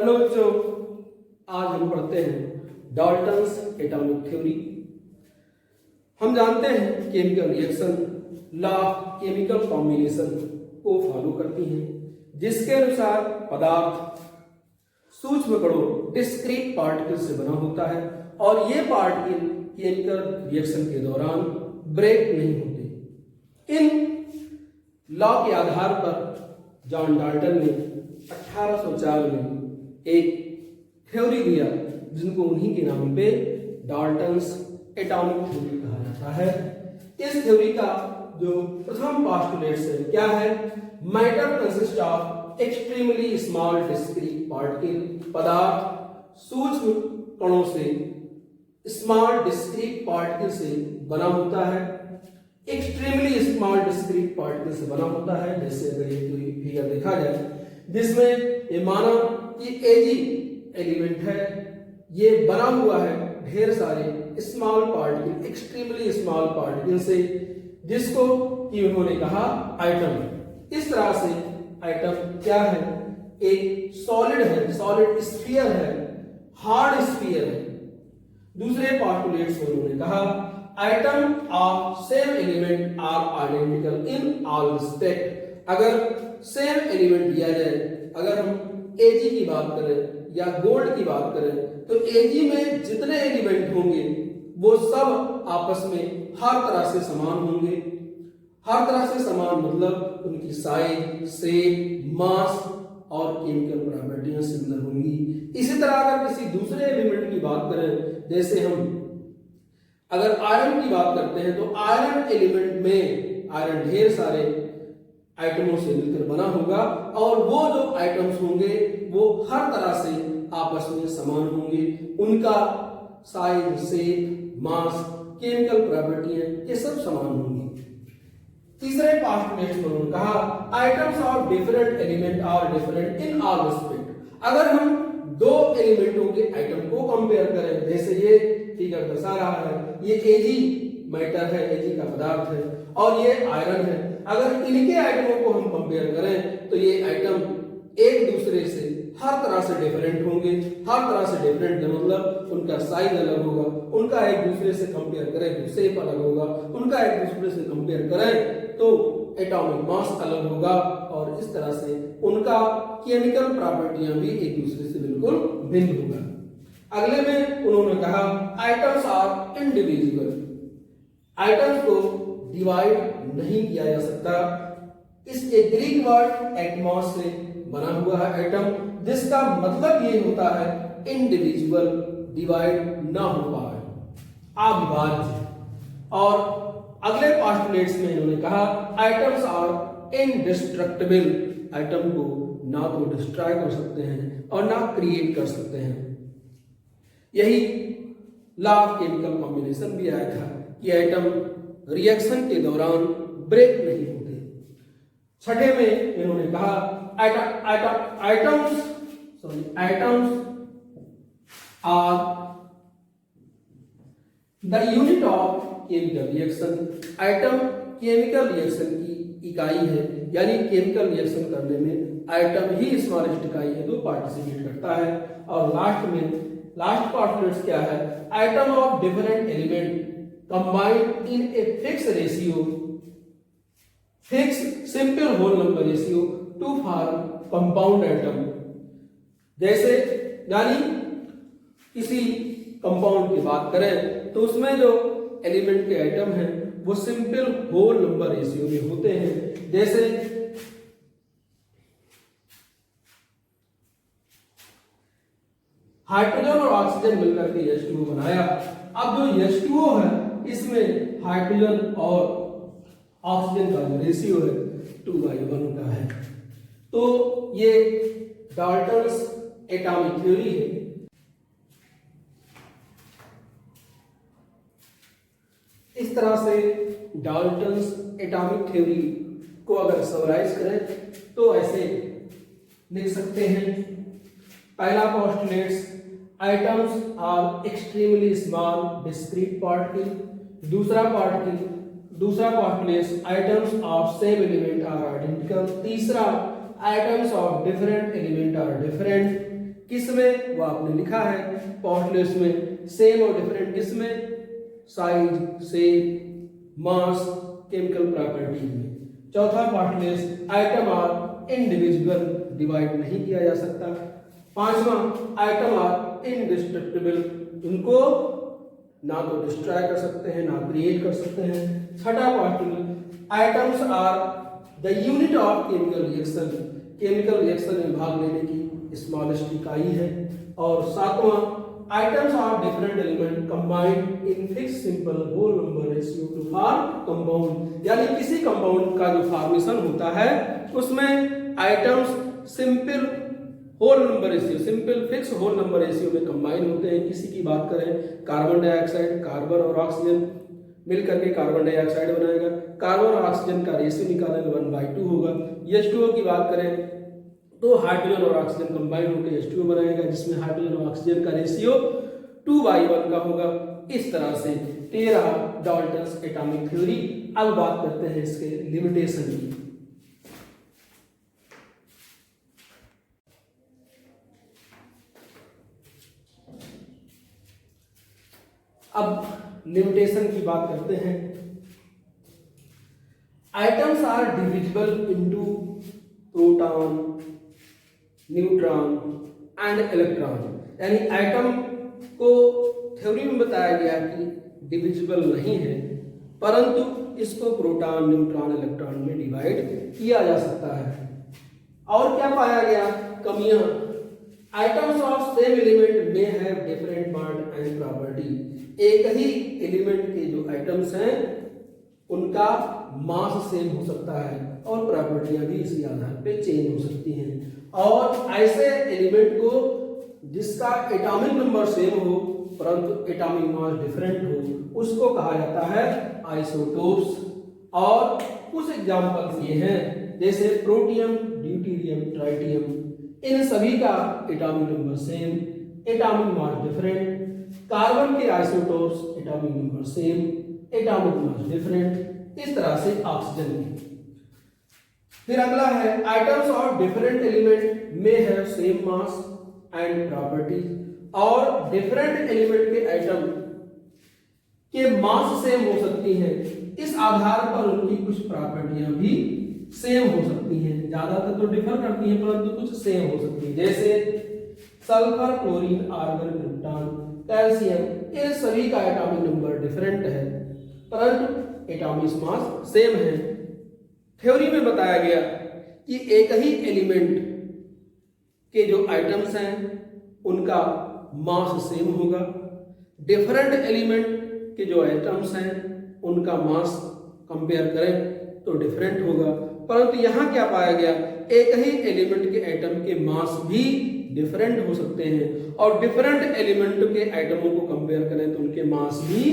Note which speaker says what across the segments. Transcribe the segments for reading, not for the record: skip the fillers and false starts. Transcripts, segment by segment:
Speaker 1: Hello बच्चों, आज हम पढ़ते हैं डाल्टन्स एटॉमिक थ्योरी। हम जानते हैं chemical reaction law of chemical combination को फॉलो करती हैं, जिसके अनुसार पदार्थ सूक्ष्म कणों डिस्क्रीट पार्टिकल से बना होता है और ये पार्टिकल केमिकल रिएक्शन के दौरान ब्रेक नहीं होते। इन लॉ के आधार पर जॉन डाल्टन ने 1804 में एक थ्योरी दिया, जिनको उन्हीं के नाम पे डाल्टन्स एटॉमिक थ्योरी कहा जाता है। इस थ्योरी का जो प्रथम पोस्टुलेट्स है क्या है? Matter consist of extremely small discrete particle. पदार्थ सूक्ष्म कणों से स्मॉल डिस्क्रीट पार्टिकल से बना होता है। एक्सट्रीमली स्मॉल डिस्क्रीट पार्टिकल से बना होता है। जैसे अगर ये कोई फिगर देखा जाए जिसमें ये माना कि Ag एलिमेंट है, ये बना हुआ है ढेर सारे small particle, extremely small particle से, जिसको कि उन्होंने कहा एटम। इस तरह से एटम क्या है? एक सॉलिड है, सॉलिड स्फीयर है, हार्ड स्फीयर है। दूसरे पोस्टुलेट्स में उन्होंने कहा atom of same element are identical in all respect. अगर सेम एलिमेंट दिया जाए, अगर हम Ag की बात करें या गोल्ड की बात करें, तो Ag में जितने एलिमेंट होंगे वो सब आपस में हर तरह से समान होंगे। हर तरह से समान मतलब उनकी साइज, शेप, मास और केमिकल प्रॉपर्टियां सिमिलर होंगी। इसी तरह अगर किसी दूसरे एलिमेंट की बात करें, जैसे हम अगर आयरन की बात करते हैं, तो आयरन एलिमेंट में आयरन ढेर सारे आइटमों से मिलकर बना होगा और वो जो आइटम्स होंगे वो हर तरह से आपस में समान होंगे। उनका साइज, शेप, मास, केमिकल प्रॉपर्टियां ये सब समान होंगी। तीसरे पोस्टुलेट में उन्होंने कहा atoms of different element are different in all respect. अगर हम दो एलिमेंटों के आइटम को कंपेयर करें, जैसे ये फिगर दर्शा रहा है, ये Ag मैटर है, Ag का पदार्थ है और ये आयरन है। अगर इनके आइटमों को हम कंपेयर करें तो ये आइटम एक दूसरे से हर तरह से डिफरेंट होंगे। हर तरह से डिफरेंट मतलब उनका साइज अलग होगा, उनका एक दूसरे से कंपेयर करें तो शेप अलग होगा, उनका एक दूसरे से कंपेयर करें तो एटॉमिक मास अलग होगा और इस तरह से उनका केमिकल प्रॉपर्टियां भी एक दूसरे से बिल्कुल भिन्न होगा। अगले में उन्होंने कहा आइटम्स आर इंडिविजुअल। आइटम्स को डिवाइड नहीं किया जा सकता। इसके ग्रीक वर्ड एटमॉस से बना हुआ है एटम, जिसका मतलब ये होता है इंडिविजुअल, डिवाइड ना हो पाए, अविभाज्य। और अगले पोस्टुलेट्स में इन्होंने कहा आइटम्स आर इनडिस्ट्रक्टिबल। आइटम को ना तो डिस्ट्रॉय कर सकते हैं और ना क्रिएट कर सकते हैं। यही लॉ ऑफ केमिकल कॉम्बिनेशन भी आया था कि आइटम रिएक्शन के दौरान ब्रेक नहीं होते। छठे में इन्होंने कहा atoms are the unit of chemical reaction. Atom chemical reaction की इकाई है, यानी केमिकल रिएक्शन करने में आइटम ही स्मॉलेस्ट इकाई है जो पार्टिसिपेट करता है। और लास्ट पोस्टुलेट क्या है? Item of different element combined in a fixed ratio, fixed simple whole number ratio to form compound atom। जैसे यानी किसी कंपाउंड की बात करें तो उसमें जो एलिमेंट के आइटम हैं वो सिंपल होल नंबर रेशियो में होते हैं। जैसे हाइड्रोजन और ऑक्सीजन मिलकर के H2O बनाया। अब जो H2O है इसमें हाइड्रोजन और ऑक्सीजन का जो रेशियो है 2:1 का है। तो ये डाल्टन्स एटॉमिक थ्योरी है। इस तरह से डाल्टन्स एटॉमिक थ्योरी को अगर समराइज करें तो ऐसे लिख सकते हैं। पहला postulates atoms are extremely small discrete particle. दूसरा postulates atoms of same element are identical. तीसरा atoms of different element are different. किसमें वो आपने लिखा है, पार्टलेट्स में सेम और डिफरेंट किसमें, size, shape, mass, chemical properties में। चौथा पार्टलेट्स, आइटम आर इंडिविजुअल, डिवाइड नहीं किया जा सकता। पांचवा, आइटम आर इंडिस्ट्रक्टिबल, उनको ना तो डिस्ट्रॉय कर सकते हैं ना क्रिएट कर सकते हैं। छठा postulate, atoms are the unit of chemical reaction, chemical reaction में भाग लेने की स्मॉलेस्ट इकाई है। और सातवां, atoms are different element combined in fix simple whole number ratio to form compound, यानी किसी कंपाउंड का जो फॉर्मेशन होता है उसमें atoms simple whole number ratio, simple fix whole number ratio में कंबाइन होते हैं। किसी की बात करें, कार्बन डाइऑक्साइड, कार्बन और ऑक्सीजन मिलकर के कार्बन डाइऑक्साइड बनाएगा, कार्बन और ऑक्सीजन का रेशियो निकालेंगे 1/2 होगा। H2O की बात करें तो हाइड्रोजन और ऑक्सीजन कंबाइन होकर H2O बनाएगा, जिसमें हाइड्रोजन और ऑक्सीजन का रेशियो 2/1 का होगा। इस तरह से 13 डाल्टन्स एटॉमिक थ्योरी। अब बात करते हैं इसके लिमिटेशन की। अब लिमिटेशन की बात करते हैं। Atoms are divisible into proton, neutron and electron, यानी आइटम को थ्योरी में बताया गया कि डिविजिबल नहीं है, परंतु इसको प्रोटॉन, न्यूट्रॉन, इलेक्ट्रॉन में डिवाइड किया जा सकता है। और क्या पाया गया कमियां, atoms of same element may have different part and property, एक ही एलिमेंट के जो आइटम्स हैं उनका मास सेम हो सकता है और प्रॉपर्टियां भी इसी आधार पे चेंज हो सकती हैं। और ऐसे एलिमेंट को जिसका एटॉमिक नंबर सेम हो परंतु एटॉमिक मास डिफरेंट हो उसको कहा जाता है आइसोटोप्स। और कुछ एग्जांपल्स ये हैं, जैसे प्रोटियम, ड्यूटेरियम, ट्राइटियम, इन सभी का atomic number same, atomic mass different. Carbon के isotopes atomic number same, atomic mass different. इस तरह से ऑक्सीजन की। फिर अगला है, atoms of different element may have same mass and properties, और डिफरेंट एलिमेंट के आइटम के मास सेम हो सकती हैं, इस आधार पर उनकी कुछ प्रॉपर्टियां भी सेम हो सकती हैं। ज्यादातर तो डिफर करती हैं परंतु कुछ सेम हो सकती है, जैसे sulphur, chlorine, argon, krypton, calcium, इन सभी का एटॉमिक नंबर डिफरेंट है परंतु एटॉमिक मास सेम है। थ्योरी में बताया गया कि एक ही एलिमेंट के जो आइटम्स हैं उनका मास सेम होगा, डिफरेंट एलिमेंट के जो आइटम्स हैं उनका मास कंपेयर करें तो डिफरेंट होगा। परंतु यहाँ क्या पाया गया, एक ही एलिमेंट के आइटम के मास भी डिफरेंट हो सकते हैं और डिफरेंट एलिमेंट के आइटमों को कंपेयर करें तो उनके मास भी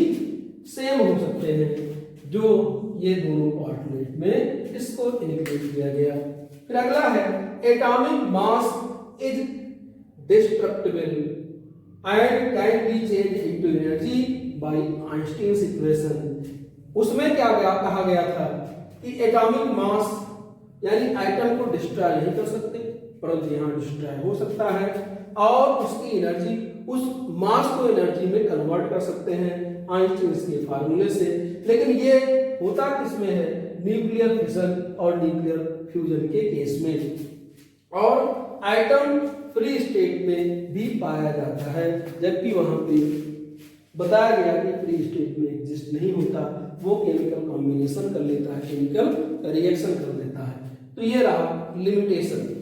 Speaker 1: सेम हो सकते हैं। जो ये दोनों पार्टमेंट में इसको इंक्लूड किया गया। फिर अगला है, atomic mass is destructible and can be change into energy by Einstein's equation. उसमें क्या कहा गया था कि एटॉमिक मास यानी आइटम को डिस्ट्रॉय नहीं कर सकते परंतु यहाँ डिस्ट्रॉय हो सकता है और उसकी एनर्जी, उस मास को एनर्जी में कन्वर्ट कर सकते हैं आइंस्टीन्स के फार्मूले से। लेकिन ये होता किसमें है, न्यूक्लियर फिशन और न्यूक्लियर फ्यूजन के केस में। और आइटम फ्री स्टेट में भी पाया जाता है, जबकि वहां पे बताया गया कि फ्री स्टेट में एग्जिस्ट नहीं होता, वो केमिकल कॉम्बिनेशन कर लेता है, केमिकल रिएक्शन कर लेता है। तो ये रहा लिमिटेशन।